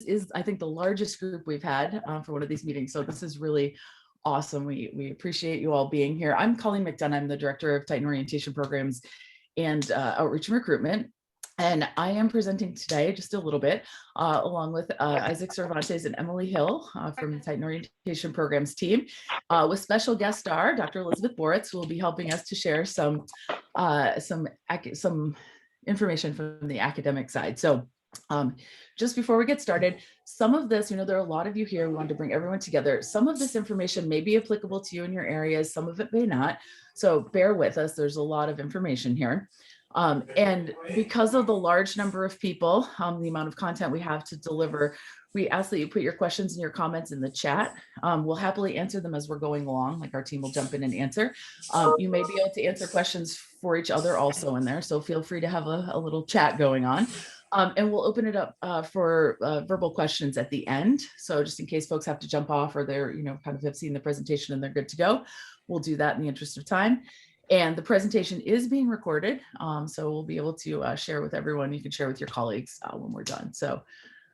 is, I think, the largest group we've had for one of these meetings. So this is really awesome. We appreciate you all being here. I'm Colleen McDonough. I'm the Director of Titan Orientation Programs and Outreach and Recruitment. And I am presenting today just a little bit, along with Isaac Cervantes and Emily Hill from the Titan Orientation Programs team, with special guest star, Dr. Elizabeth Boritz, who will be helping us to share some information from the academic side. So just before we get started, some of this, there are a lot of you here. We wanted to bring everyone together. Some of this information may be applicable to you in your areas. Some of it may not. So bear with us. There's a lot of information here. And because of the large number of people, the amount of content we have to deliver, we ask that you put your questions and your comments in the chat. We'll happily answer them as we're going along, like our team will jump in and answer. You may be able to answer questions for each other also in there, so feel free to have a little chat going on. And we'll open it up for verbal questions at the end. So just in case folks have to jump off or they're, kind of have seen the presentation and they're good to go, we'll do that in the interest of time. And the presentation is being recorded, so we'll be able to share with everyone. You can share with your colleagues when we're done. So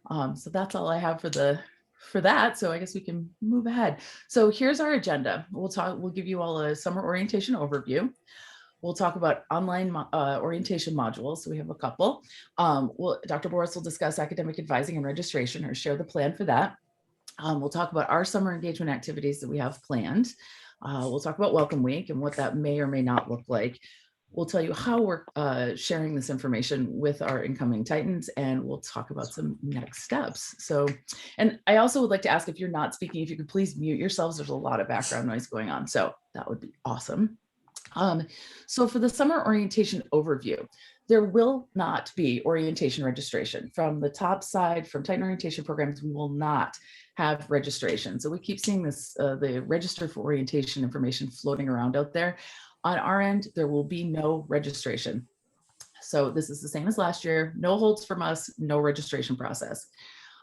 that's all I have for that. So I guess we can move ahead. So here's our agenda. We'll give you all a summer orientation overview. We'll talk about online orientation modules. So we have a couple. Dr. Boritz will discuss academic advising and registration, or share the plan for that. We'll talk about our summer engagement activities that we have planned. We'll talk about Welcome Week and what that may or may not look like. We'll tell you how we're sharing this information with our incoming Titans, and we'll talk about some next steps. So, and I also would like to ask, if you're not speaking, if you could please mute yourselves. There's a lot of background noise going on, so that would be awesome. So for the summer orientation overview, there will not be orientation registration. From the top side, from Titan Orientation Programs, we will not have registration. So we keep seeing this, the register for orientation information floating around out there. On our end, there will be no registration. So this is the same as last year, no holds from us, no registration process.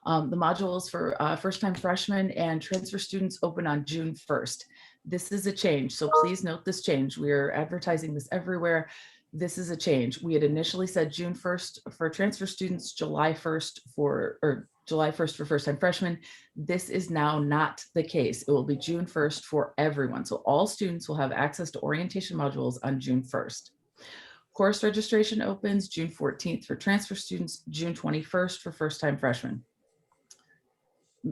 The modules for first-time freshmen and transfer students open on June 1st. This is a change, so please note this change. We're advertising this everywhere. This is a change. We had initially said June 1st for transfer students, July 1st for first-time freshmen. This is now not the case. It will be June 1st for everyone. So all students will have access to orientation modules on June 1st. Course registration opens June 14th for transfer students, June 21st for first-time freshmen.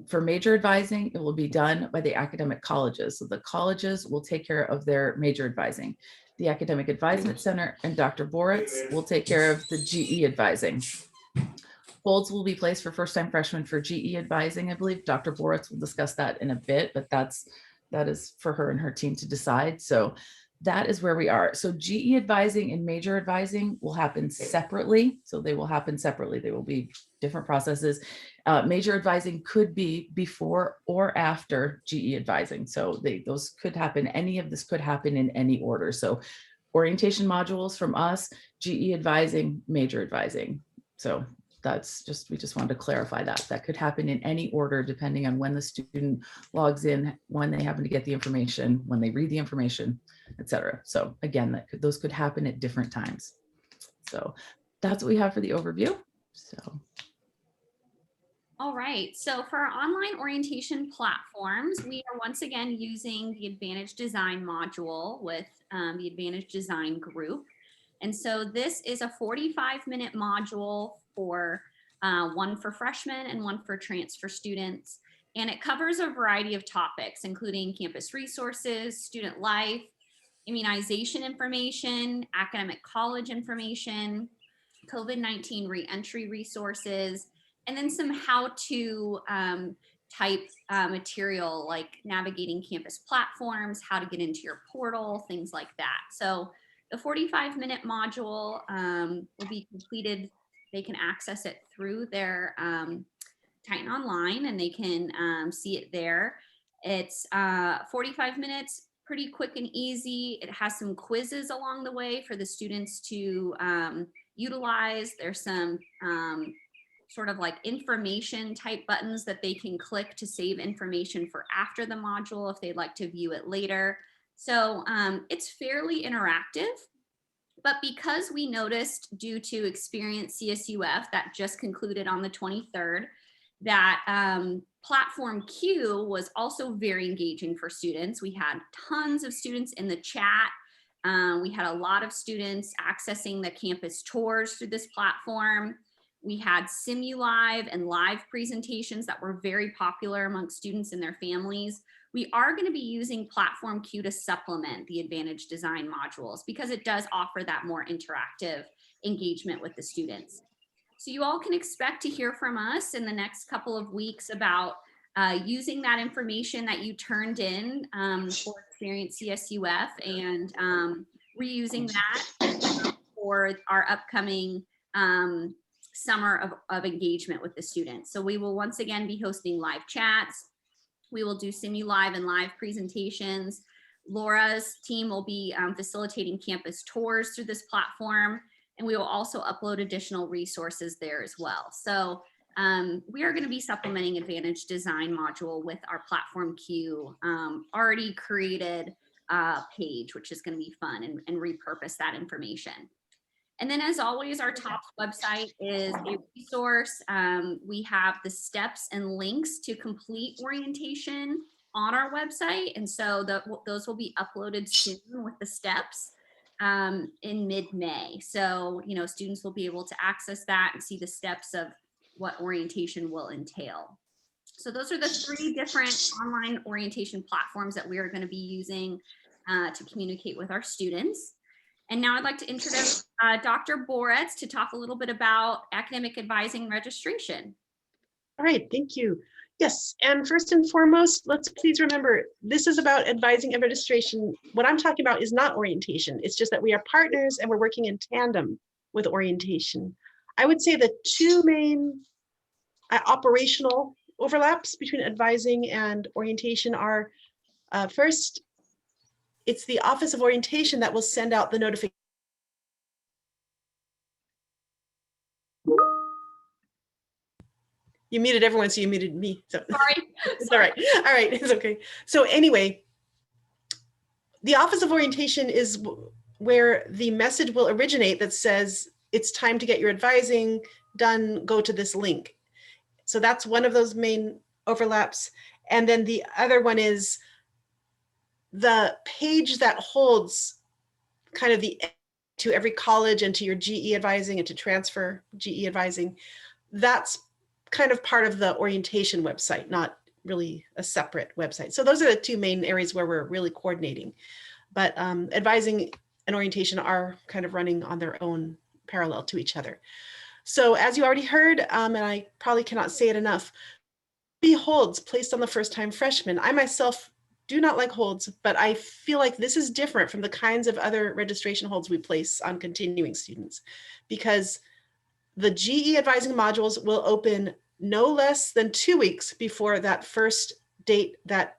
For major advising, it will be done by the academic colleges. So the colleges will take care of their major advising. The Academic Advisement Center and Dr. Boritz will take care of the GE advising. Holds will be placed for first-time freshmen for GE advising. I believe Dr. Boritz will discuss that in a bit, but that is for her and her team to decide. So that is where we are. So GE advising and major advising will happen separately. So they will happen separately. They will be different processes. Major advising could be before or after GE advising. So those could happen. Any of this could happen in any order. So orientation modules from us, GE advising, major advising. So we just wanted to clarify that could happen in any order, depending on when the student logs in, when they happen to get the information, when they read the information, etc. So again, those could happen at different times. So that's what we have for the overview. So. All right, so for our online orientation platforms, we are once again using the Advantage Design module with the Advantage Design group. And so this is a 45-minute module for one for freshmen and one for transfer students. And it covers a variety of topics, including campus resources, student life, immunization information, academic college information, COVID-19 reentry resources, and then some how-to type material like navigating campus platforms, how to get into your portal, things like that. So the 45-minute module will be completed. They can access it through their Titan Online, and they can see it there. It's 45 minutes, pretty quick and easy. It has some quizzes along the way for the students to utilize. There's some sort of like information type buttons that they can click to save information for after the module if they'd like to view it later. So it's fairly interactive, but because we noticed due to Experience CSUF that just concluded on the 23rd, that Platform Q was also very engaging for students. We had tons of students in the chat. We had a lot of students accessing the campus tours through this platform. We had Simulive and live presentations that were very popular among students and their families. We are going to be using Platform Q to supplement the Advantage Design modules because it does offer that more interactive engagement with the students. So you all can expect to hear from us in the next couple of weeks about using that information that you turned in for Experience CSUF and reusing that for our upcoming summer of engagement with the students. So we will once again be hosting live chats. We will do Simulive and live presentations. Laura's team will be facilitating campus tours through this platform, and we will also upload additional resources there as well. So we are going to be supplementing Advantage Design module with our Platform Q already created page, which is going to be fun, and repurpose that information. And then as always, our top website is a resource. We have the steps and links to complete orientation on our website. And so those will be uploaded soon with the steps in mid-May. So, you know, students will be able to access that and see the steps of what orientation will entail. So those are the 3 different online orientation platforms that we are going to be using to communicate with our students. And now I'd like to introduce Dr. Boretz to talk a little bit about academic advising registration. All right, thank you. Yes, and first and foremost, let's please remember, this is about advising and registration. What I'm talking about is not orientation. It's just that we are partners and we're working in tandem with orientation. I would say the 2 main operational overlaps between advising and orientation are first, it's the Office of Orientation that will send out the notification. You muted everyone, so you muted me. So Sorry. It's all right. All right, it's okay. So anyway, the Office of Orientation is where the message will originate that says, it's time to get your advising done, go to this link. So that's one of those main overlaps. And then the other one is the page that holds kind of the to every college and to your GE advising and to transfer GE advising. That's kind of part of the orientation website, not really a separate website. So those are the 2 main areas where we're really coordinating. But advising and orientation are kind of running on their own parallel to each other. So as you already heard, and I probably cannot say it enough, holds placed on the first-time freshmen. I myself do not like holds, but I feel like this is different from the kinds of other registration holds we place on continuing students, because the GE advising modules will open no less than 2 weeks before that first date that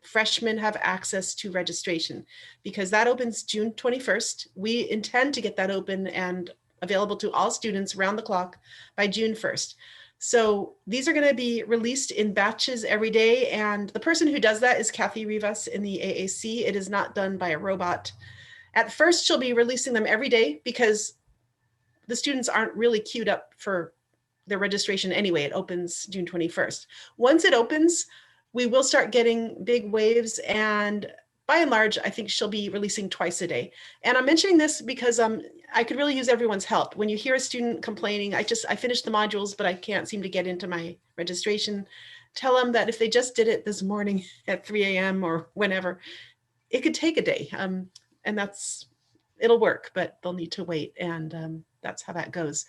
freshmen have access to registration, because that opens June 21st. We intend to get that open and available to all students round the clock by June 1st. So these are going to be released in batches every day. And the person who does that is Kathy Rivas in the AAC. It is not done by a robot. At first, she'll be releasing them every day because the students aren't really queued up for their registration anyway. It opens June 21st. Once it opens, we will start getting big waves, and by and large, I think she'll be releasing twice a day. And I'm mentioning this because I could really use everyone's help. When you hear a student complaining, I finished the modules, but I can't seem to get into my registration, tell them that if they just did it this morning at 3 a.m. or whenever, it could take a day. And it'll work, but they'll need to wait. And that's how that goes.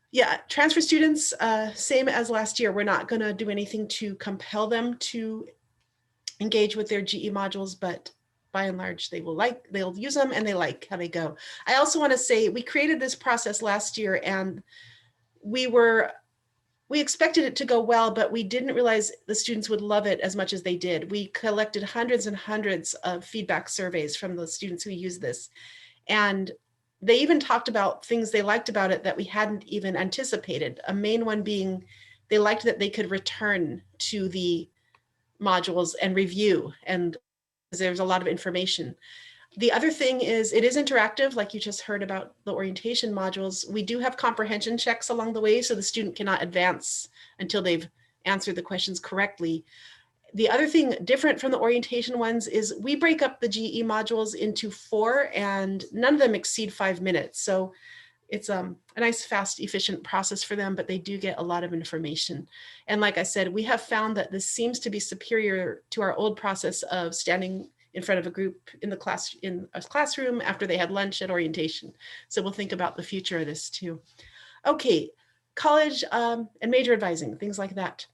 Yeah, transfer students, same as last year. We're not going to do anything to compel them to engage with their GE modules, but by and large, they'll use them and they like how they go. I also want to say we created this process last year, and we expected it to go well, but we didn't realize the students would love it as much as they did. We collected hundreds and hundreds of feedback surveys from the students who use this. And they even talked about things they liked about it that we hadn't even anticipated. A main one being they liked that they could return to the modules and review, and there's a lot of information. The other thing is it is interactive, like you just heard about the orientation modules. We do have comprehension checks along the way, so the student cannot advance until they've answered the questions correctly. The other thing different from the orientation ones is we break up the GE modules into 4 and none of them exceed 5 minutes. So it's a nice, fast, efficient process for them, but they do get a lot of information. And like I said, we have found that this seems to be superior to our old process of standing in front of a group in a classroom after they had lunch at orientation. So we'll think about the future of this too. Okay, college and major advising, things like that.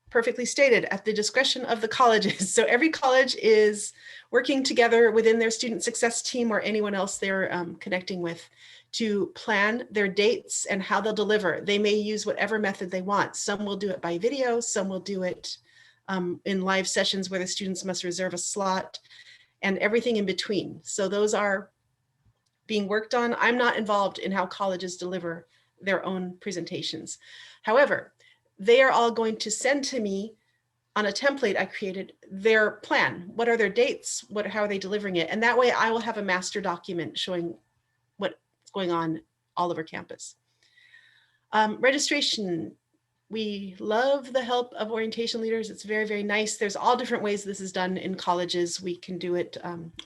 Perfectly stated, at the discretion of the colleges. So every college is working together within their student success team or anyone else they're connecting with to plan their dates and how they'll deliver. They may use whatever method they want. Some will do it by video, some will do it in live sessions where the students must reserve a slot, and everything in between. So those are being worked on. I'm not involved in how colleges deliver their own presentations. However, they are all going to send to me on a template I created their plan. What are their dates? How are they delivering it? And that way I will have a master document showing what's going on all over campus. Registration. We love the help of orientation leaders. It's very, very nice. There's all different ways this is done in colleges. We can do it.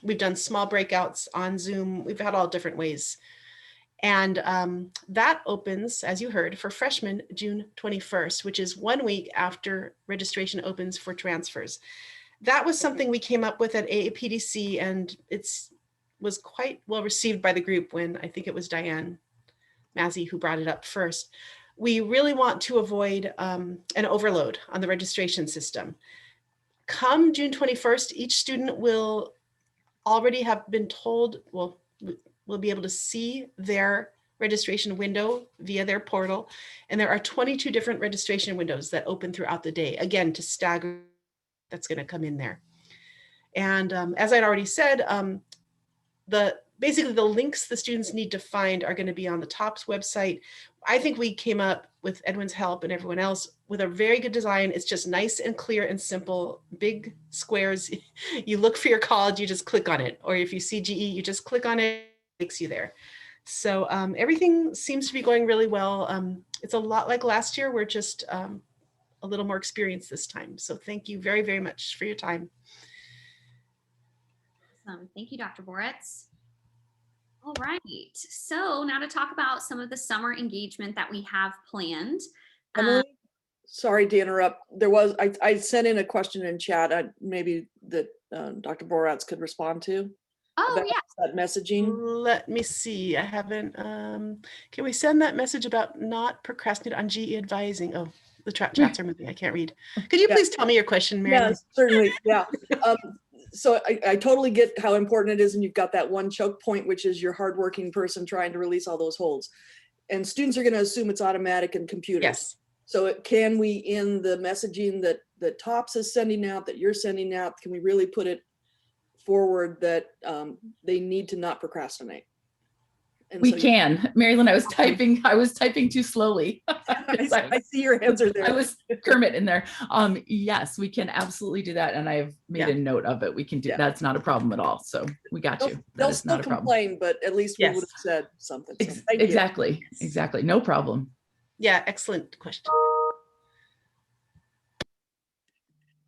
We've done small breakouts on Zoom. We've had all different ways. And that opens, as you heard, for freshmen June 21st, which is 1 week after registration opens for transfers. That was something we came up with at AAPDC, and it was quite well received by the group when I think it was Diane Mazzy who brought it up first. We really want to avoid an overload on the registration system. Come June 21st, each student will already have been told, well, will be able to see their registration window via their portal. And there are 22 different registration windows that open throughout the day, again, to stagger that's going to come in there. And as I'd already said, basically the links the students need to find are going to be on the TOPS website. I think we came up with Edwin's help and everyone else with a very good design. It's just nice and clear and simple, big squares. You look for your college, you just click on it. Or if you see GE, you just click on it, it takes you there. So everything seems to be going really well. It's a lot like last year. We're just a little more experienced this time. So thank you very, very much for your time. Awesome. Thank you, Dr. Boritz. All right, so now to talk about some of the summer engagement that we have planned. Emily, sorry to interrupt. I sent in a question in chat, maybe that Dr. Boratz could respond to. Oh, yeah. That messaging. Let me see. I haven't. Can we send that message about not procrastinate on GE advising? Oh, the chats are moving. I can't read. Could you please tell me your question, Mary? Yes, certainly. Yeah. So I totally get how important it is, and you've got that one choke point, which is your hardworking person trying to release all those holds. And students are going to assume it's automatic and computers. Yes. So can we, in the messaging that TOPS is sending out, that you're sending out, can we really put it forward that they need to not procrastinate? And we so can. Marilyn, I was typing too slowly. I see your hands are there. I was Kermit in there. Yes, we can absolutely do that. And I've made a note of it. We can do, that's not a problem at all. So we got you. They'll still complain, but at least we would have said something. So exactly. Exactly. No problem. Yeah, excellent question.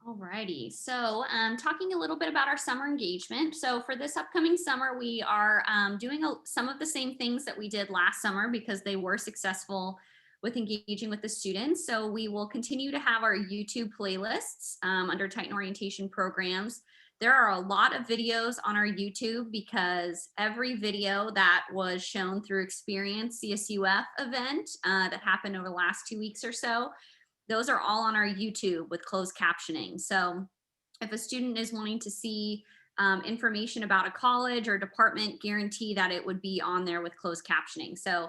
Alrighty, so talking a little bit about our summer engagement. So for this upcoming summer, we are doing some of the same things that we did last summer because they were successful with engaging with the students. So we will continue to have our YouTube playlists under Titan Orientation Programs. There are a lot of videos on our YouTube because every video that was shown through Experience CSUF event that happened over the last 2 weeks or so, those are all on our YouTube with closed captioning. So if a student is wanting to see information about a college or department, guarantee that it would be on there with closed captioning. So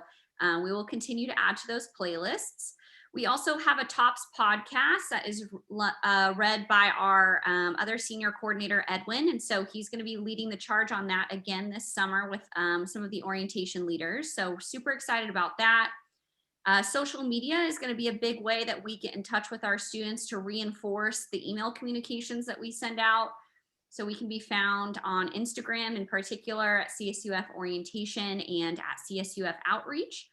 we will continue to add to those playlists. We also have a TOPS podcast that is read by our other senior coordinator, Edwin. And so he's going to be leading the charge on that again this summer with some of the orientation leaders. So we're super excited about that. Social media is going to be a big way that we get in touch with our students to reinforce the email communications that we send out. So we can be found on Instagram in particular at CSUF Orientation and at CSUF Outreach.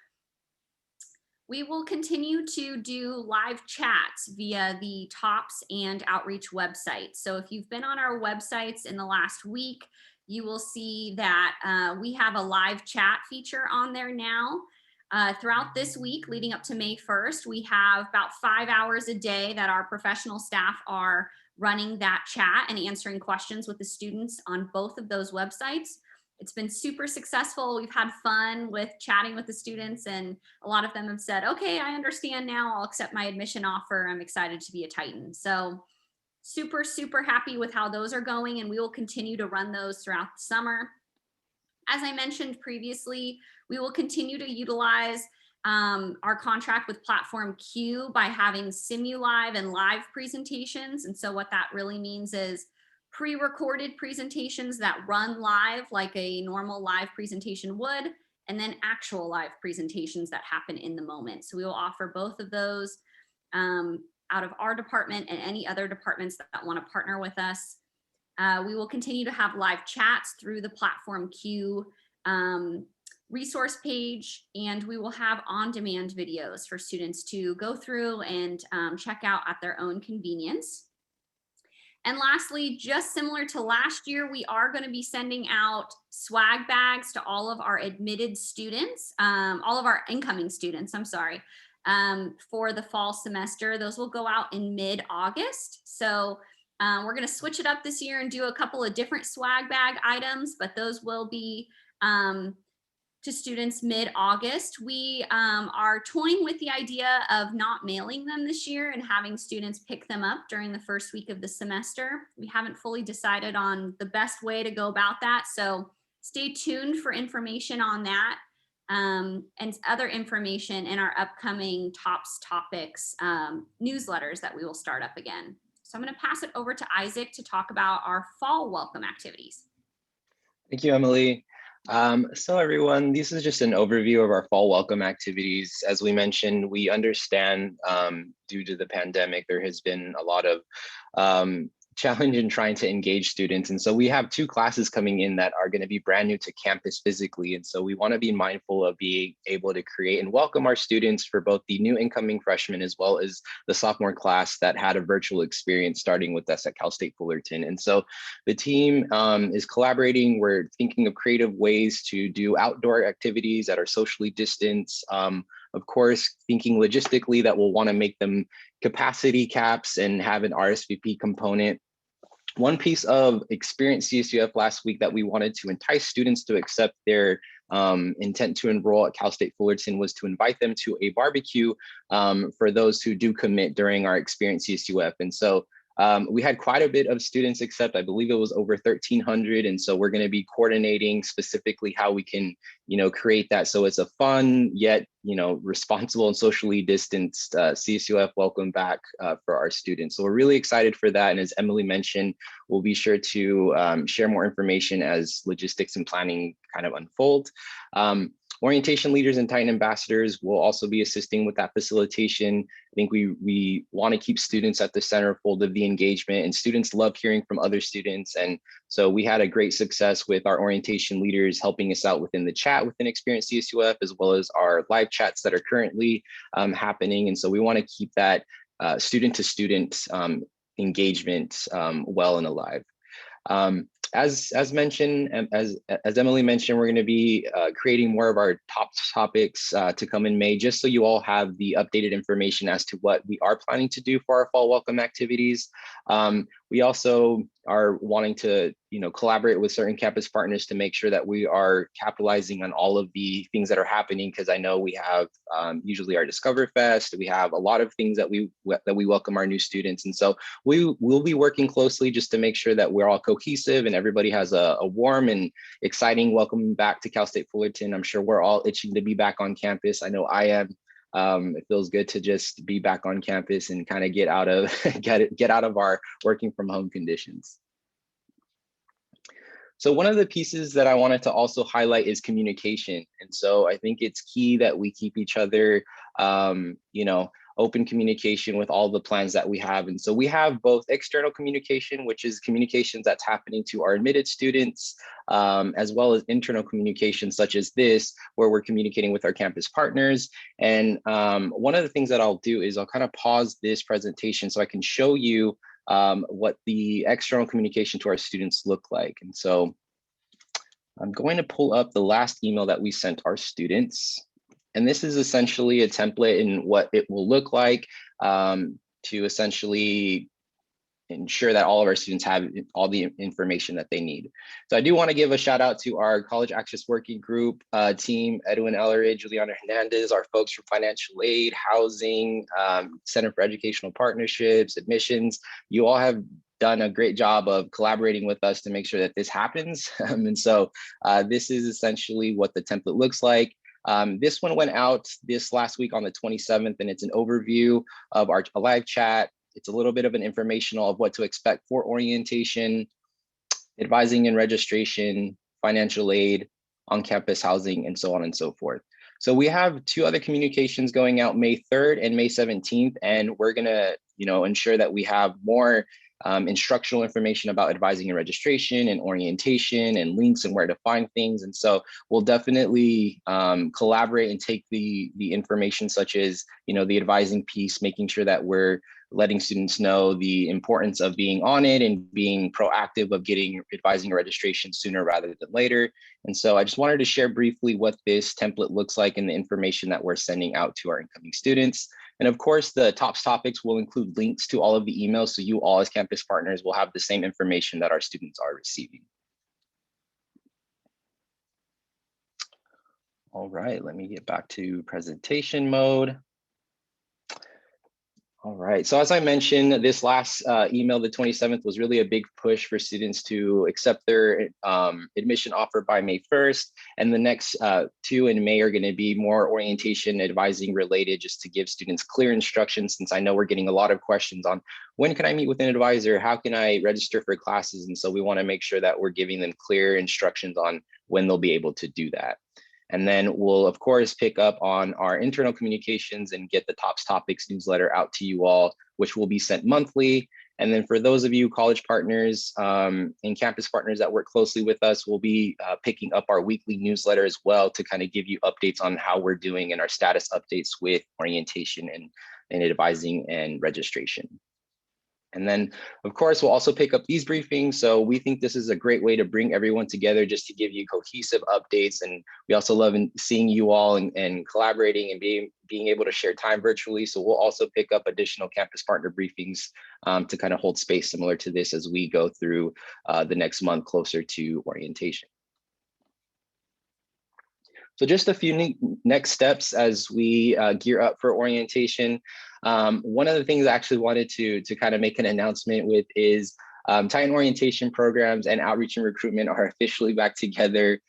We will continue to do live chats via the TOPS and Outreach websites. So if you've been on our websites in the last week, you will see that we have a live chat feature on there now. Throughout this week, leading up to May 1st, we have about 5 hours a day that our professional staff are running that chat and answering questions with the students on both of those websites. It's been super successful. We've had fun with chatting with the students, and a lot of them have said, okay, I understand now. I'll accept my admission offer. I'm excited to be a Titan. So super, super happy with how those are going, and we will continue to run those throughout the summer. As I mentioned previously, we will continue to utilize our contract with Platform Q by having SimuLive and live presentations. And so what that really means is pre-recorded presentations that run live like a normal live presentation would, and then actual live presentations that happen in the moment. So we will offer both of those out of our department and any other departments that want to partner with us. We will continue to have live chats through the Platform Q resource page, and we will have on-demand videos for students to go through and check out at their own convenience. And lastly, just similar to last year, we are going to be sending out swag bags to all of our admitted students, all of our incoming students, I'm sorry, for the fall semester. Those will go out in mid-August. So we're going to switch it up this year and do a couple of different swag bag items, but those will be to students mid-August. We are toying with the idea of not mailing them this year and having students pick them up during the first week of the semester. We haven't fully decided on the best way to go about that, so stay tuned for information on that and other information in our upcoming TOPS topics newsletters that we will start up again. So I'm going to pass it over to Isaac to talk about our fall welcome activities. Thank you, Emily. So everyone, this is just an overview of our fall welcome activities. As we mentioned, we understand due to the pandemic, there has been a lot of challenge in trying to engage students. And so we have 2 classes coming in that are going to be brand new to campus physically. And so we want to be mindful of being able to create and welcome our students for both the new incoming freshmen as well as the sophomore class that had a virtual experience starting with us at Cal State Fullerton. And so the team is collaborating. We're thinking of creative ways to do outdoor activities that are socially distanced. Of course, thinking logistically that we'll want to make them capacity caps and have an RSVP component. One piece of Experience CSUF last week that we wanted to entice students to accept their intent to enroll at Cal State Fullerton was to invite them to a barbecue for those who do commit during our Experience CSUF. And so we had quite a bit of students accept. I believe it was over 1,300. And so we're going to be coordinating specifically how we can, create that so it's a fun yet, responsible and socially distanced CSUF welcome back for our students. So we're really excited for that. And as Emily mentioned, we'll be sure to share more information as logistics and planning kind of unfold. Orientation leaders and Titan ambassadors will also be assisting with that facilitation. I think we want to keep students at the centerfold of the engagement, and students love hearing from other students. And so we had a great success with our orientation leaders helping us out within the chat within Experience CSUF, as well as our live chats that are currently happening. And so we want to keep that student to student engagement well and alive. As mentioned, as Emily mentioned, we're going to be creating more of our top topics to come in May, just so you all have the updated information as to what we are planning to do for our fall welcome activities. We also are wanting to, collaborate with certain campus partners to make sure that we are capitalizing on all of the things that are happening, because I know we have usually our Discover Fest. We have a lot of things that we welcome our new students, and so we will be working closely just to make sure that we're all cohesive and everybody has a warm and exciting welcome back to Cal State Fullerton. I'm sure we're all itching to be back on campus. I know I am. It feels good to just be back on campus and kind of get out of our working from home conditions. So one of the pieces that I wanted to also highlight is communication. And so I think it's key that we keep each other, open communication with all the plans that we have. And so we have both external communication, which is communications that's happening to our admitted students, as well as internal communication such as this, where we're communicating with our campus partners. And one of the things that I'll do is I'll kind of pause this presentation so I can show you what the external communication to our students look like. And so I'm going to pull up the last email that we sent our students. And this is essentially a template in what it will look like to essentially ensure that all of our students have all the information that they need. So I do want to give a shout out to our College Access Working Group team, Edwin Elleridge, Juliana Hernandez, our folks from financial aid, housing, Center for Educational Partnerships, admissions. You all have done a great job of collaborating with us to make sure that this happens. And so this is essentially what the template looks like. This one went out this last week on the 27th, and it's an overview of our live chat. It's a little bit of an informational of what to expect for orientation, advising and registration, financial aid, on-campus housing, and so on and so forth. So we have 2 other communications going out May 3rd and May 17th, and we're gonna, ensure that we have more instructional information about advising and registration and orientation and links and where to find things. And so we'll definitely collaborate and take the information such as, the advising piece, making sure that we're letting students know the importance of being on it and being proactive of getting advising registration sooner rather than later. And so I just wanted to share briefly what this template looks like and the information that we're sending out to our incoming students. And of course, the TOPS topics will include links to all of the emails, so you all as campus partners will have the same information that our students are receiving. All right, let me get back to presentation mode. All right, so as I mentioned, this last email, the 27th, was really a big push for students to accept their admission offer by May 1st. And the next 2 in May are gonna be more orientation advising related, just to give students clear instructions, since I know we're getting a lot of questions on when can I meet with an advisor, how can I register for classes? And so we wanna make sure that we're giving them clear instructions on when they'll be able to do that. And then we'll, of course, pick up on our internal communications and get the TOPS Topics newsletter out to you all, which will be sent monthly. And then for those of you college partners and campus partners that work closely with us, we'll be picking up our weekly newsletter as well to kind of give you updates on how we're doing and our status updates with orientation and advising and registration. And then, of course, we'll also pick up these briefings. So we think this is a great way to bring everyone together just to give you cohesive updates. And we also love seeing you all and collaborating and being able to share time virtually. So we'll also pick up additional campus partner briefings to kind of hold space similar to this as we go through the next month closer to orientation. So just a few next steps as we gear up for orientation. One of the things I actually wanted to kind of make an announcement with is Titan orientation programs and outreach and recruitment are officially back together.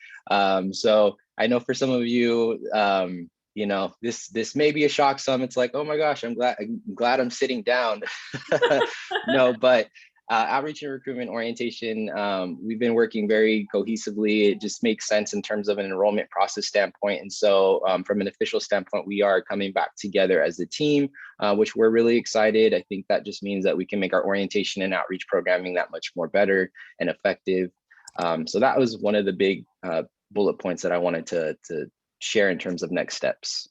So I know for some of you, this may be a shock. Some it's like, oh my gosh, I'm glad I'm sitting down. No, but outreach and recruitment orientation, we've been working very cohesively. It just makes sense in terms of an enrollment process standpoint. And so from an official standpoint, we are coming back together as a team, which we're really excited. I think that just means that we can make our orientation and outreach programming that much more better and effective. So that was one of the big bullet points that I wanted to share in terms of next steps.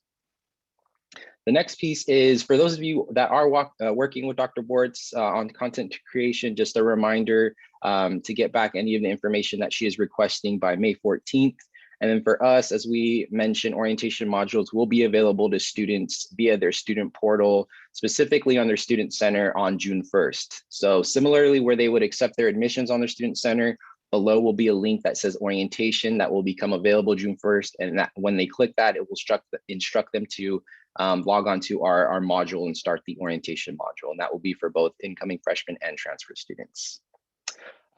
The next piece is for those of you that are working with Dr. Bortz on content creation, just a reminder to get back any of the information that she is requesting by May 14th. And then for us, as we mentioned, orientation modules will be available to students via their student portal, specifically on their student center on June 1st. So similarly, where they would accept their admissions on their student center, below will be a link that says orientation that will become available June 1st. And that when they click that, it will instruct them to log on to our module and start the orientation module. And that will be for both incoming freshmen and transfer students.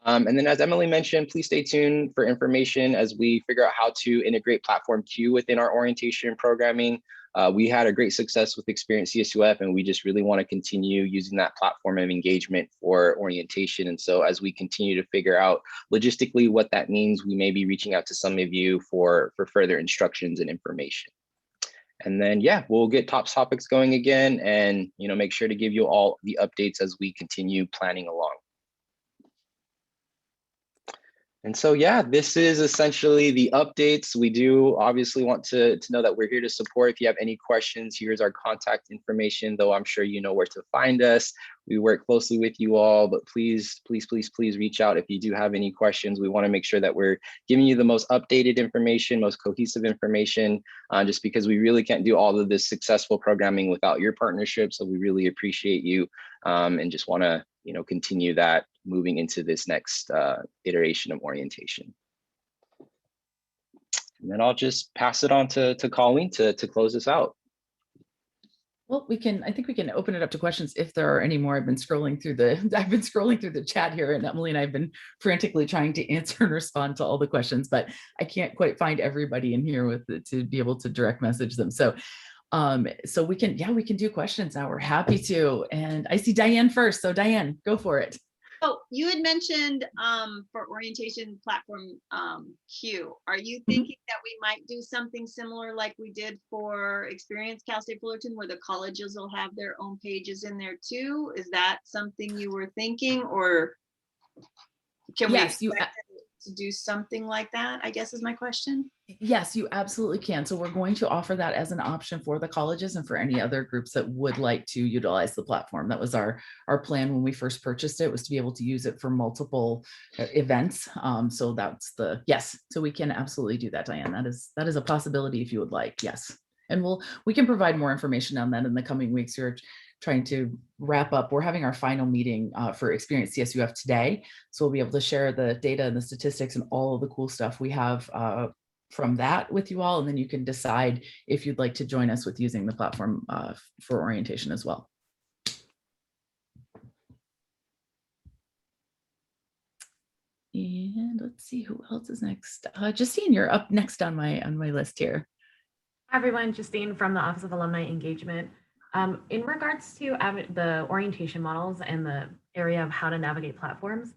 And then as Emily mentioned, please stay tuned for information as we figure out how to integrate Platform Q within our orientation programming. We had a great success with Experience CSUF, and we just really want to continue using that platform of engagement for orientation. And so as we continue to figure out logistically what that means, we may be reaching out to some of you for further instructions and information. And then, yeah, we'll get Top Topics going again and, make sure to give you all the updates as we continue planning along. And so, yeah, this is essentially the updates. We do obviously want to know that we're here to support. If you have any questions, here's our contact information, though I'm sure you know where to find us. We work closely with you all, but please, please, please, please reach out if you do have any questions. We want to make sure that we're giving you the most updated information, most cohesive information, just because we really can't do all of this successful programming without your partnership. So we really appreciate you and just want to continue that moving into this next iteration of orientation. And then I'll just pass it on to Colleen to close this out. Well, I think we can open it up to questions if there are any more. I've been scrolling through the chat here, and Emily and I have been frantically trying to answer and respond to all the questions, but I can't quite find everybody in here to be able to direct message them. So we can do questions now. We're happy to. And I see Diane first. So Diane, go for it. Oh, you had mentioned for orientation platform Q. Are you thinking that we might do something similar like we did for Experience Cal State Fullerton, where the colleges will have their own pages in there too? Is that something you were thinking, or can we expect to do something like that, I guess is my question. Yes, you absolutely can. So we're going to offer that as an option for the colleges and for any other groups that would like to utilize the platform. That was our plan when we first purchased it, was to be able to use it for multiple events. So that's yes. So we can absolutely do that, Diane. That is a possibility if you would like. Yes. And we can provide more information on that in the coming weeks. We're trying to wrap up. We're having our final meeting for Experience CSUF today. So we'll be able to share the data and the statistics and all of the cool stuff we have from that with you all. And then you can decide if you'd like to join us with using the platform for orientation as well. And let's see who else is next. Justine, you're up next on my list here. Hi everyone, Justine from the Office of Alumni Engagement. In regards to the orientation models and the area of how to navigate platforms,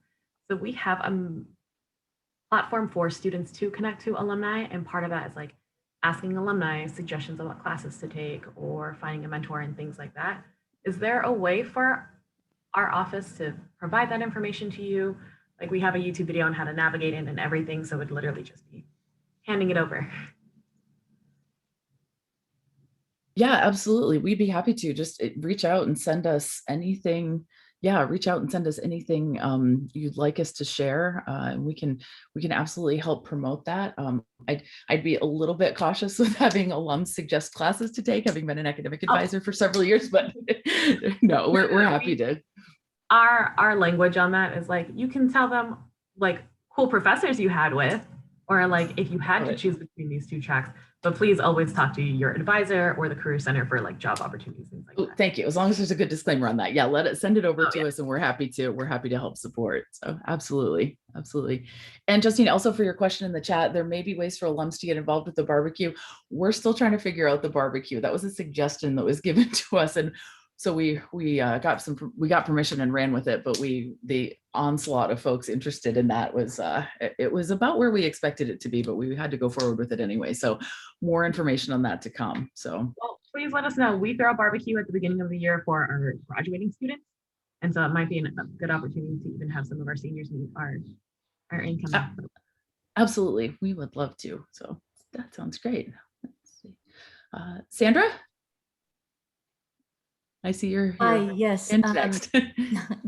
so we have a platform for students to connect to alumni, and part of that is like asking alumni suggestions on what classes to take or finding a mentor and things like that. Is there a way for our office to provide that information to you? Like we have a YouTube video on how to navigate it and everything, so it would literally just be handing it over. Yeah, absolutely. We'd be happy to just reach out and send us anything. Yeah, reach out and send us anything you'd like us to share. And we can absolutely help promote that. I'd be a little bit cautious with having alums suggest classes to take, having been an academic advisor for several years, but no, we're happy to. Our language on that is like, you can tell them like cool professors you had with, or like if you had to choose between these two tracks, but please always talk to your advisor or the Career Center for like job opportunities, things like that. Thank you. As long as there's a good disclaimer on that. Yeah, send it over to us, and we're happy to help support. So absolutely. Absolutely. And Justine, also for your question in the chat, there may be ways for alums to get involved with the barbecue. We're still trying to figure out the barbecue. That was a suggestion that was given to us, and so we got permission and ran with it, but the onslaught of folks interested in that was it was about where we expected it to be, but we had to go forward with it anyway. So more information on that to come. So well, please let us know. We throw a barbecue at the beginning of the year for our graduating students, and so it might be a good opportunity to even have some of our seniors meet our income. Absolutely, we would love to. So that sounds great. Let's see. Sandra, I see you're here. Hi, yes. Next.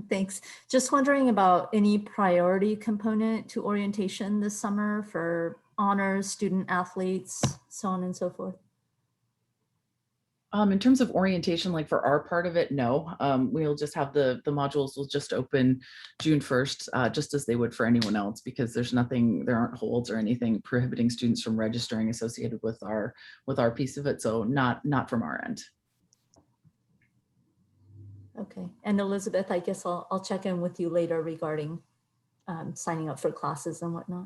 Thanks. Just wondering about any priority component to orientation this summer for honors, student athletes, so on and so forth. In terms of orientation, like for our part of it, no. We'll just have the modules will just open June 1st, just as they would for anyone else, because there aren't holds or anything prohibiting students from registering associated with our piece of it. So not from our end. Okay, and Elizabeth, I guess I'll check in with you later regarding signing up for classes and whatnot.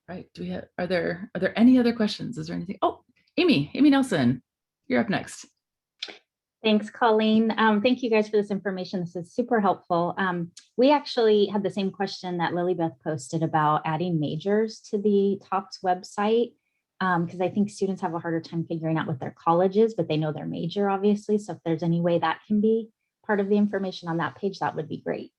Right, are there any other questions? Is there anything? Oh, Amy Nelson. you're up next. Thanks, Colleen. Thank you guys for this information. This is super helpful. We actually had the same question that Lilybeth posted about adding majors to the TOPS website, because I think students have a harder time figuring out what their college is, but they know their major, obviously. So if there's any way that can be part of the information on that page, that would be great.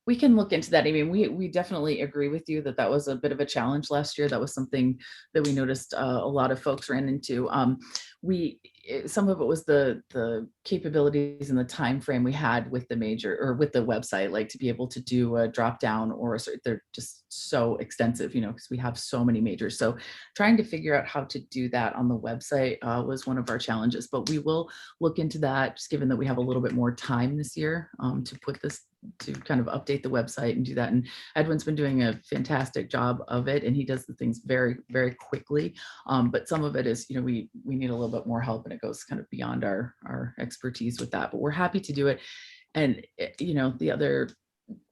We can look into that. I mean, we definitely agree with you that that was a bit of a challenge last year. That was something that we noticed a lot of folks ran into. Some of it was the capabilities and the time frame we had with the major or with the website, like to be able to do a drop down or they're just so extensive, you know, because we have so many majors. So trying to figure out how to do that on the website was one of our challenges, but we will look into that, just given that we have a little bit more time this year to put this, to kind of update the website and do that. And Edwin's been doing a fantastic job of it, and he does the things very, very quickly. But some of it is, you know, we need a little bit more help, and it goes kind of beyond our expertise with that, but we're happy to do it. And, you know, the other,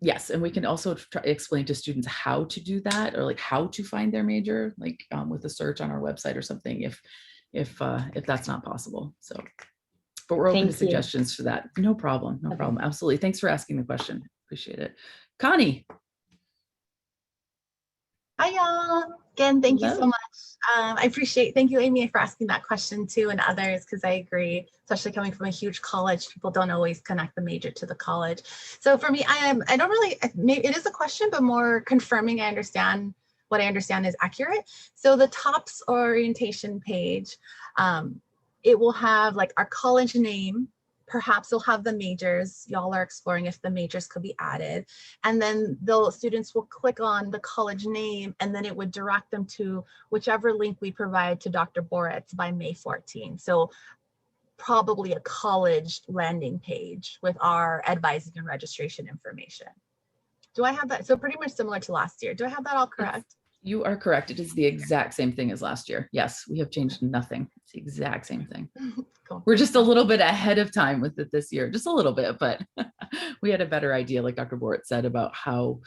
yes, and we can also explain to students how to do that, or like how to find their major, like with a search on our website or something, if that's not possible. So, but we're open to suggestions for that. No problem. No problem. Absolutely. Thanks for asking the question. Appreciate it. Connie. Hi, y'all. Again, thank you so much. Thank you, Amy, for asking that question too, and others, because I agree, especially coming from a huge college, people don't always connect the major to the college. So for me, I don't really, maybe it is a question, but more confirming I understand what I understand is accurate. So the TOPS orientation page, it will have like our college name. Perhaps you'll have the majors. Y'all are exploring if the majors could be added. And then the students will click on the college name, and then it would direct them to whichever link we provide to Dr. Boritz by May 14. So probably a college landing page with our advising and registration information. Do I have that? So pretty much similar to last year. Do I have that all correct? You are correct. It is the exact same thing as last year. Yes, we have changed nothing. It's the exact same thing. Cool. We're just a little bit ahead of time with it this year, just a little bit, but we had a better idea, like Dr. Boritz said, about how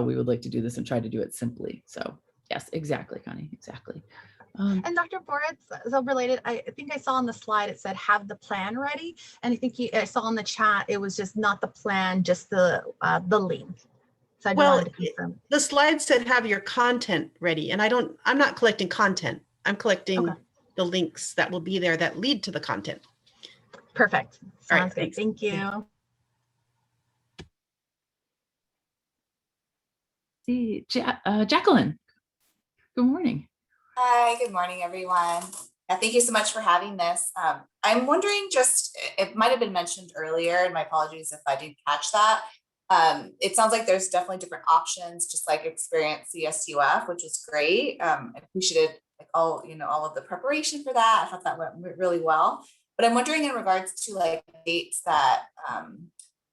we would like to do this and try to do it simply. So yes, exactly, Connie, exactly. And Dr. Boritz, so related, I think I saw on the slide, it said have the plan ready. And I think I saw in the chat, it was just not the plan, just the link. So I Well, wanted to confirm. the slide said have your content ready, and I'm not collecting content. I'm collecting the links that will be there that lead to the content. Perfect. All right, Sounds good. thanks. Thank you. See, Jacqueline, good morning. Hi, good morning, everyone. Thank you so much for having this. I'm wondering, just, it might have been mentioned earlier, and my apologies if I didn't catch that. It sounds like there's definitely different options, just like Experience CSUF, which is great. I appreciated like all of the preparation for that. I thought that went really well. But I'm wondering in regards to like dates that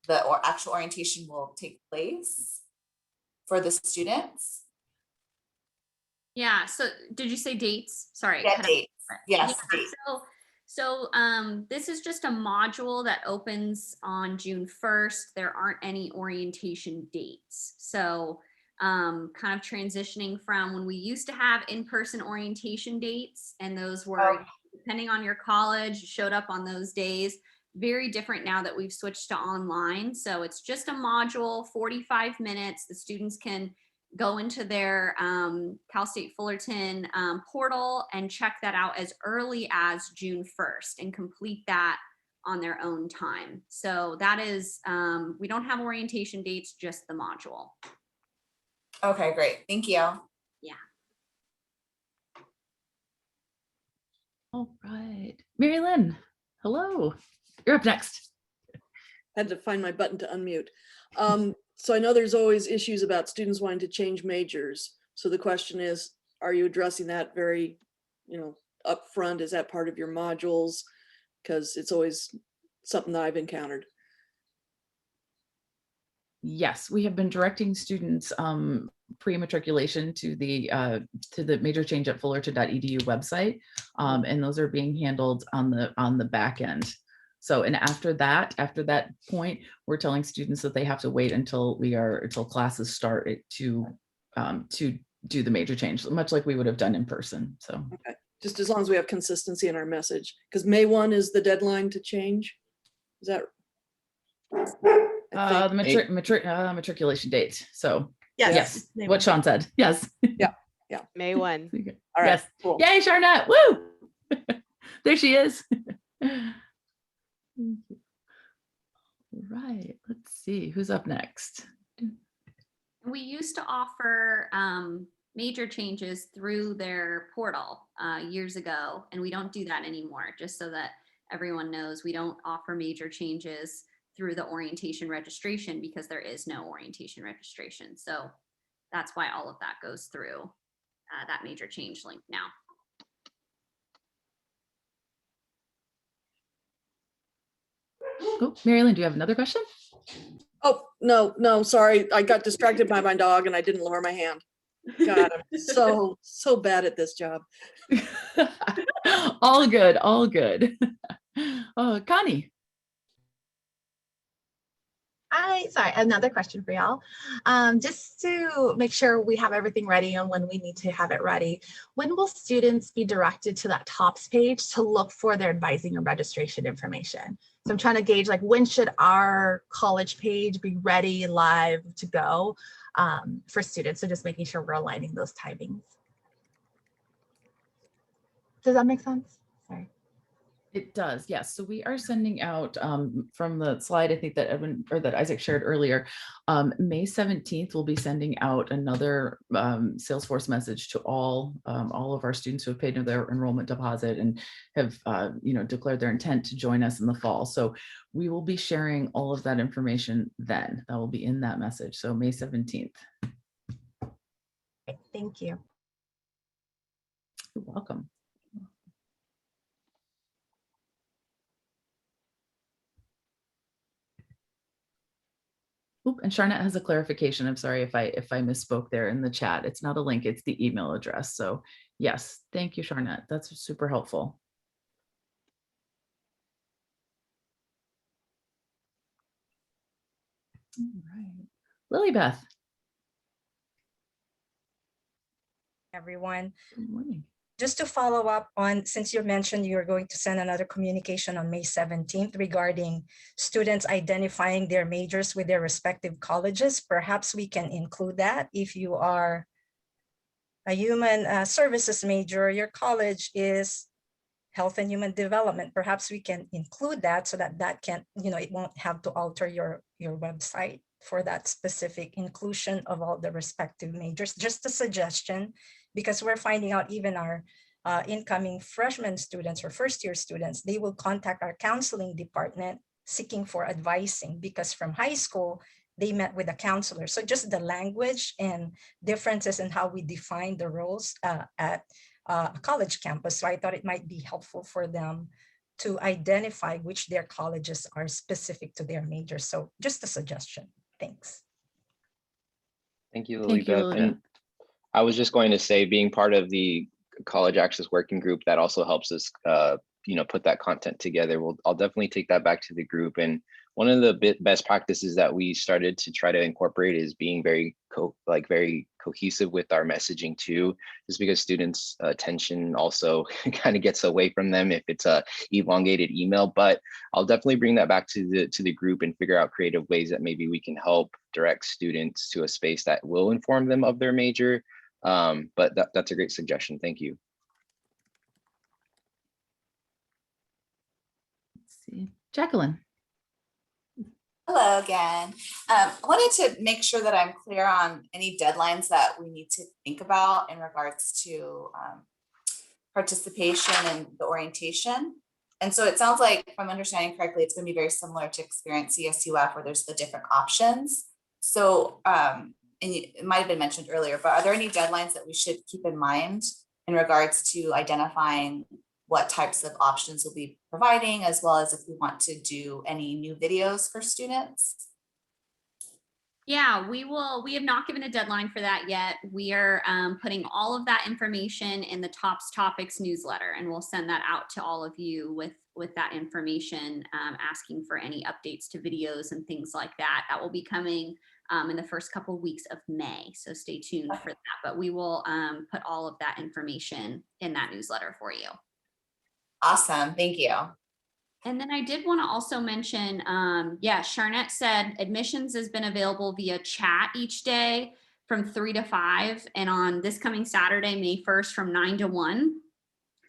the actual orientation will take place for the students. Yeah. So did you say dates? Sorry. Yeah, dates. Yes. Yeah, dates. So this is just a module that opens on June 1st. There aren't any orientation dates. So kind of transitioning from when we used to have in-person orientation dates, and those were, depending on your college, showed up on those days. Very different now that we've switched to online. So it's just a module, 45 minutes. The students can go into their Cal State Fullerton portal and check that out as early as June 1st and complete that on their own time. So that is, we don't have orientation dates, just the module. Okay, great. Thank you. Yeah. All right. Mary Lynn, hello. You're up next. Had to find my button to unmute. So I know there's always issues about students wanting to change majors. So the question is, are you addressing that very, upfront? Is that part of your modules? Because it's always something that I've encountered. Yes, we have been directing students pre-matriculation to the major change at fullerton.edu website, and those are being handled on the back end. So, and after that point, we're telling students that they have to wait until classes start to do the major change, much like we would have done in person. So, Just as long as we have consistency in our message, because May 1 is the deadline to change. Is that? I think. The matriculation date. So Yes. yes, May what 1. Sean said. Yes. May 1. All right. Yes. Cool. Yay, Charnette. Woo! There she is. Right. Let's see who's up next. We used to offer major changes through their portal years ago, and we don't do that anymore, just so that everyone knows we don't offer major changes through the orientation registration because there is no orientation registration. So that's why all of that goes through that major change link now. Oh, Mary Lynn, do you have another question? Oh, no, sorry. I got distracted by my dog and I didn't lower my hand. God, I'm so bad at this job. All good, all good. Oh, Connie. Sorry, another question for y'all. Just to make sure we have everything ready and when we need to have it ready, when will students be directed to that TOPS page to look for their advising and registration information? So I'm trying to gauge, like, when should our college page be ready, live to go for students? So just making sure we're aligning those timings. Does that make sense? Sorry. It does, yes. So we are sending out from the slide, I think that Edwin or that Isaac shared earlier, May 17th, we'll be sending out another Salesforce message to all of our students who have paid their enrollment deposit and have declared their intent to join us in the fall. So we will be sharing all of that information then. That will be in that message. So May 17th. Okay, thank you. You're welcome. Oop, and Charnette has a clarification. I'm sorry if I misspoke there in the chat. It's not a link, it's the email address. So yes, thank you, Charnette. That's super helpful. All right. Lily Beth. Everyone. Good morning. Just to follow up on, since you mentioned you're going to send another communication on May 17th regarding students identifying their majors with their respective colleges, perhaps we can include that. If you are a human services major, your college is health and human development, perhaps we can include that so that that can, it won't have to alter your website for that specific inclusion of all the respective majors. Just a suggestion, because we're finding out even our incoming freshman students or first-year students, they will contact our counseling department seeking for advising, because from high school, they met with a counselor. So just the language and differences in how we define the roles at a college campus. So I thought it might be helpful for them to identify which their colleges are specific to their major. So just a suggestion. Thanks. Thank you, Thank you, Lilibeth. Lilibeth. And I was just going to say, being part of the College Access Working Group, that also helps us, put that content together. I'll definitely take that back to the group. And one of the best practices that we started to try to incorporate is being very cohesive with our messaging too, just because students' attention also kind of gets away from them if it's a elongated email. But I'll definitely bring that back to the group and figure out creative ways that maybe we can help direct students to a space that will inform them of their major. But that's a great suggestion. Thank you. Let's see. Jacqueline. Hello again. I wanted to make sure that I'm clear on any deadlines that we need to think about in regards to participation in the orientation. And so it sounds like, if I'm understanding correctly, it's going to be very similar to Experience CSUF, where there's the different options. So, and it might have been mentioned earlier, but are there any deadlines that we should keep in mind in regards to identifying what types of options we'll be providing, as well as if we want to do any new videos for students? Yeah, we will. We have not given a deadline for that yet. We are putting all of that information in the TOPS Topics newsletter, and we'll send that out to all of you with that information, asking for any updates to videos and things like that. That will be coming in the first couple of weeks of May. So stay tuned for that. But we will put all of that information in that newsletter for you. Awesome. Thank you. And then I did want to also mention, yeah, Charnette said admissions has been available via chat each day from 3 to 5. And on this coming Saturday, May 1st from 9 to 1.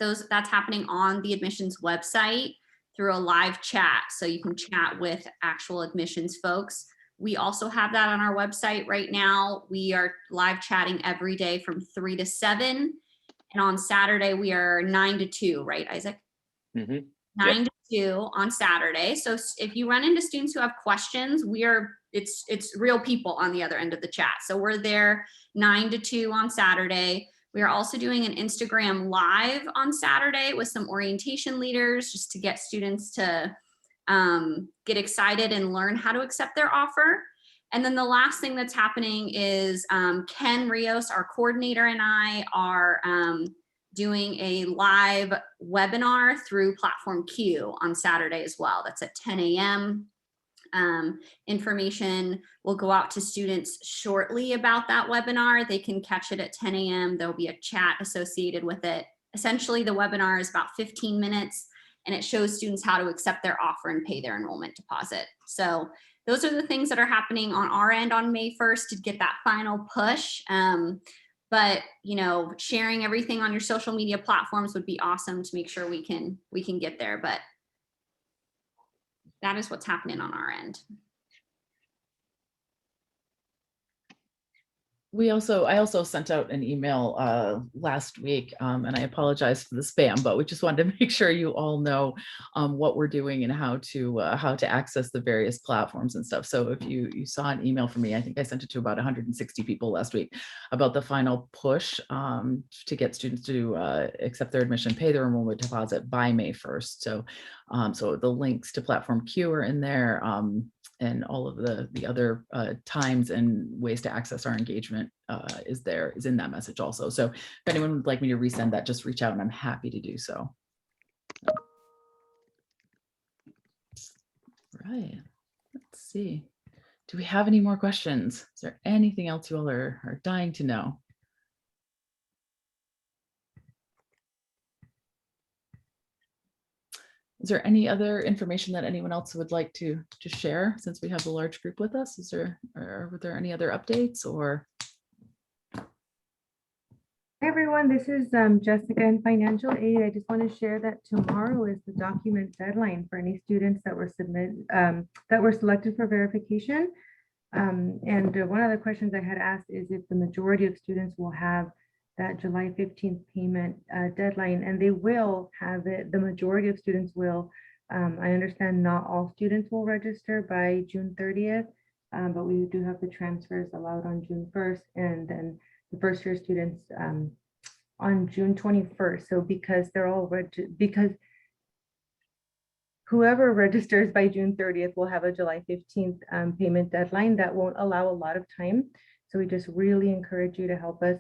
That's happening on the admissions website through a live chat. So you can chat with actual admissions folks. We also have that on our website right now. We are live chatting every day from 3 to 7. And on Saturday, we are 9 to 2, right, Isaac? Mm-hmm. 9 to 2 on Saturday. So if you run into students who have questions, it's real people on the other end of the chat. So we're there 9 to 2 on Saturday. We are also doing an Instagram live on Saturday with some orientation leaders just to get students to get excited and learn how to accept their offer. And then the last thing that's happening is Ken Rios, our coordinator, and I are doing a live webinar through Platform Q on Saturday as well. That's at 10 a.m. Information will go out to students shortly about that webinar. They can catch it at 10 a.m. There'll be a chat associated with it. Essentially, the webinar is about 15 minutes and it shows students how to accept their offer and pay their enrollment deposit. So those are the things that are happening on our end on May 1st to get that final push. But sharing everything on your social media platforms would be awesome to make sure we can get there. But that is what's happening on our end. I also sent out an email last week, and I apologize for the spam, but we just wanted to make sure you all know what we're doing and how to access the various platforms and stuff. So if you saw an email from me, I think I sent it to about 160 people last week about the final push to get students to accept their admission, pay their enrollment deposit by May 1st. So so the links to Platform Q are in there. And all of the other times and ways to access our engagement is in that message also. So if anyone would like me to resend that, just reach out and I'm happy to do so. Right, let's see. Do we have any more questions? Is there anything else you all are dying to know? Is there any other information that anyone else would like to share since we have a large group with us? Were there any other updates or? Hi everyone, this is Jessica in Financial Aid. I just want to share that tomorrow is the document deadline for any students that were selected for verification. And one of the questions I had asked is if the majority of students will have that July 15th payment deadline, and they will have it. The majority of students will. I understand not all students will register by June 30th, but we do have the transfers allowed on June 1st, and then the first year students on June 21st. So because they're all because whoever registers by June 30th will have a July 15th payment deadline that won't allow a lot of time. So we just really encourage you to help us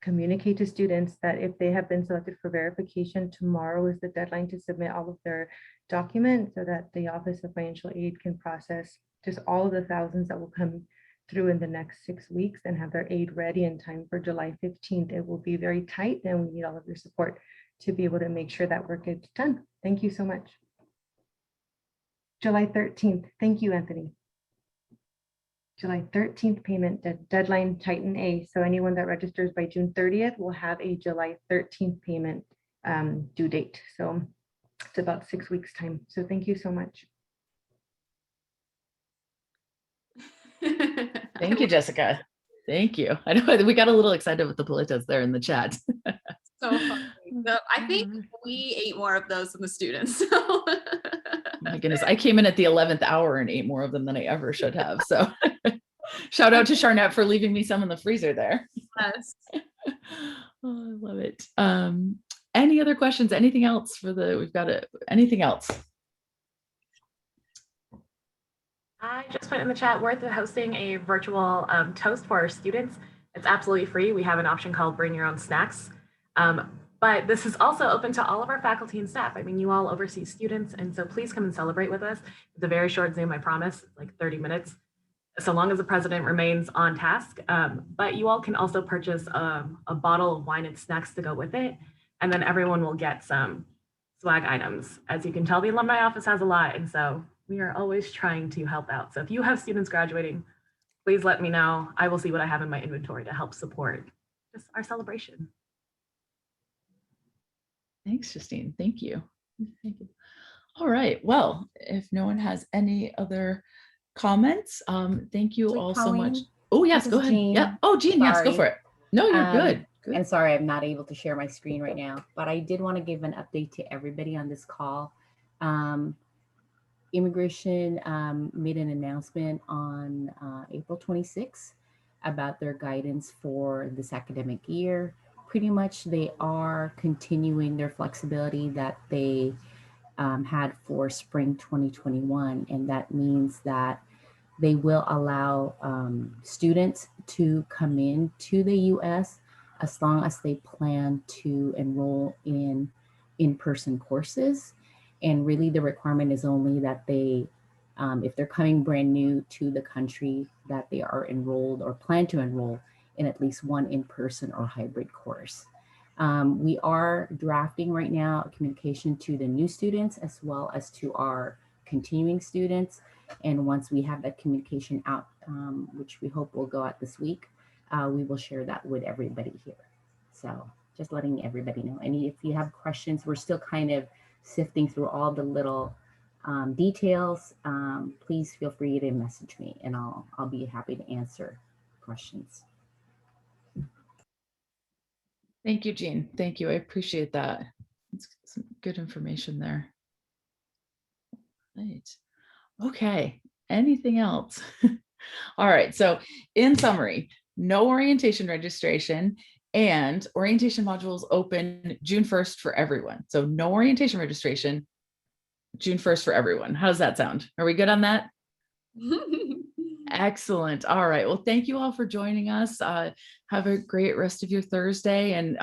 communicate to students that if they have been selected for verification, tomorrow is the deadline to submit all of their documents so that the Office of Financial Aid can process just all of the thousands that will come through in the next 6 weeks and have their aid ready in time for July 15th. It will be very tight and we need all of your support to be able to make sure that work gets done. Thank you so much. July 13th. Thank you, Anthony. July 13th payment deadline Titan A. So anyone that registers by June 30th will have a July 13th payment due date. So it's about 6 weeks time. So thank you so much. Thank you, Jessica. Thank you. I know we got a little excited with the Politas there in the chat. So funny. So I think we ate more of those than the students. So. My goodness, I came in at the 11th hour and ate more of them than I ever should have. So shout out to Charnette for leaving me some in the freezer there. Yes. Oh, I love it. Any other questions? Anything else anything else? I just put in the chat, we're hosting a virtual toast for our students. It's absolutely free. We have an option called Bring Your Own Snacks. But this is also open to all of our faculty and staff. I mean, you all oversee students, and so please come and celebrate with us. It's a very short Zoom, I promise, like 30 minutes, so long as the president remains on task. But you all can also purchase a bottle of wine and snacks to go with it, and then everyone will get some swag items. As you can tell, the alumni office has a lot, and so we are always trying to help out. So if you have students graduating, please let me know. I will see what I have in my inventory to help support just our celebration. Thanks, Justine. Thank you. Thank you. All right. Well, if no one has any other comments, thank you Wait, all so much. Colleen, Oh, yes, this go is ahead. Jean. Yeah. Oh, Jean, yes, go Sorry. for it. No, you're good. And sorry, I'm not able to share my screen right now, but I did want to give an update to everybody on this call. Immigration made an announcement on April 26th about their guidance for this academic year. Pretty much they are continuing their flexibility that they had for spring 2021. And that means that they will allow students to come in to the US as long as they plan to enroll in in-person courses. And really the requirement is only that they, if they're coming brand new to the country, that they are enrolled or plan to enroll in at least one in-person or hybrid course. We are drafting right now a communication to the new students as well as to our continuing students. And once we have that communication out, which we hope will go out this week, we will share that with everybody here. So just letting everybody know. And if you have questions, we're still kind of sifting through all the little details. Please feel free to message me and I'll be happy to answer questions. Thank you, Jean. Thank you. I appreciate that. It's some good information there. Right. Okay. Anything else? All right. So in summary, no orientation registration and orientation modules open June 1st for everyone. So no orientation registration, June 1st for everyone. How does that sound? Are we good on that? Excellent. All right. Well, thank you all for joining us. Have a great rest of your Thursday. And